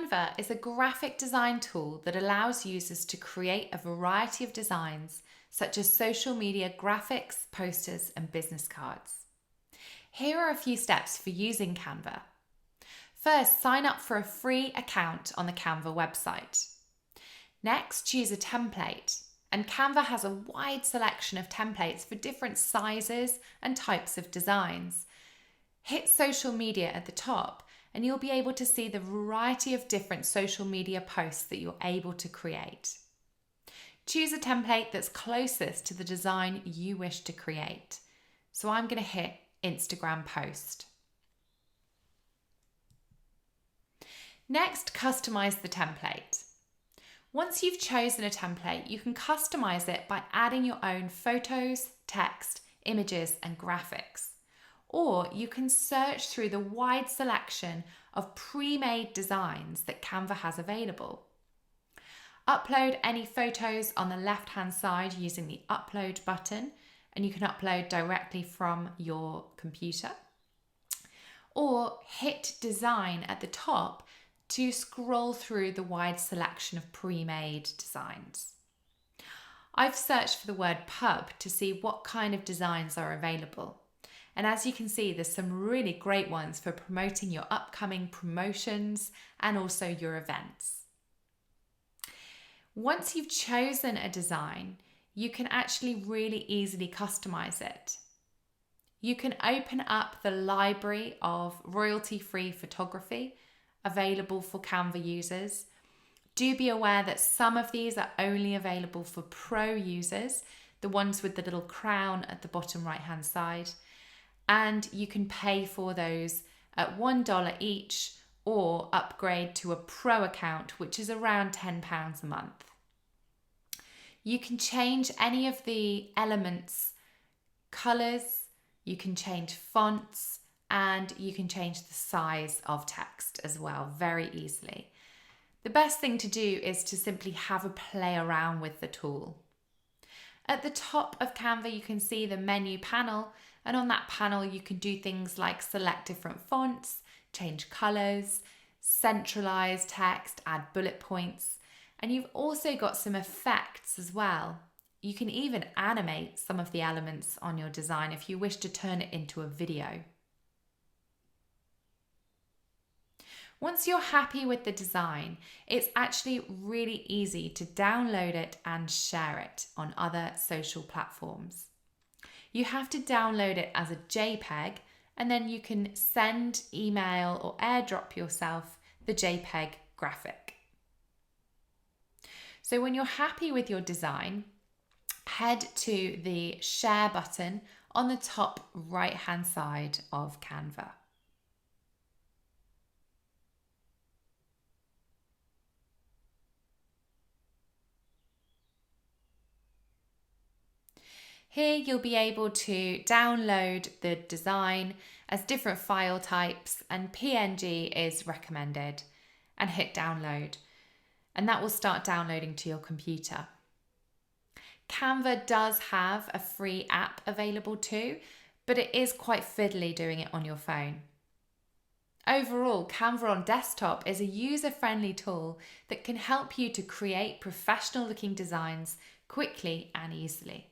Canva is a graphic design tool that allows users to create a variety of designs, such as social media graphics, posters, and business cards. Here are a few steps for using Canva. First, sign up for a free account on the Canva website. Next, choose a template, and Canva has a wide selection of templates for different sizes and types of designs. Hit social media at the top, and you'll be able to see the variety of different social media posts that you're able to create. Choose a template that's closest to the design you wish to create. So I'm going to hit Instagram post. Next, customize the template. Once you've chosen a template, you can customize it by adding your own photos, text, images, and graphics. Or you can search through the wide selection of pre-made designs that Canva has available. Upload any photos on the left-hand side using the upload button, and you can upload directly from your computer. Or hit design at the top to scroll through the wide selection of pre-made designs. I've searched for the word pub to see what kind of designs are available. And as you can see, there's some really great ones for promoting your upcoming promotions and also your events. Once you've chosen a design, you can actually really easily customize it. You can open up the library of royalty-free photography available for Canva users. Do be aware that some of these are only available for pro users, the ones with the little crown at the bottom right-hand side. And you can pay for those at $1 each or upgrade to a pro account, which is around £10 a month. You can change any of the elements, colours, you can change fonts, and you can change the size of text as well very easily. The best thing to do is to simply have a play around with the tool. At the top of Canva, you can see the menu panel, and on that panel, you can do things like select different fonts, change colours, centralise text, add bullet points, and you've also got some effects as well. You can even animate some of the elements on your design if you wish to turn it into a video. Once you're happy with the design, it's actually really easy to download it and share it on other social platforms. You have to download it as a JPEG, and then you can send, email, or airdrop yourself the JPEG graphic. So when you're happy with your design, head to the share button on the top right-hand side of Canva. Here you'll be able to download the design as different file types, and PNG is recommended, and hit download, and that will start downloading to your computer. Canva does have a free app available too, but it is quite fiddly doing it on your phone. Overall, Canva on desktop is a user-friendly tool that can help you to create professional-looking designs quickly and easily.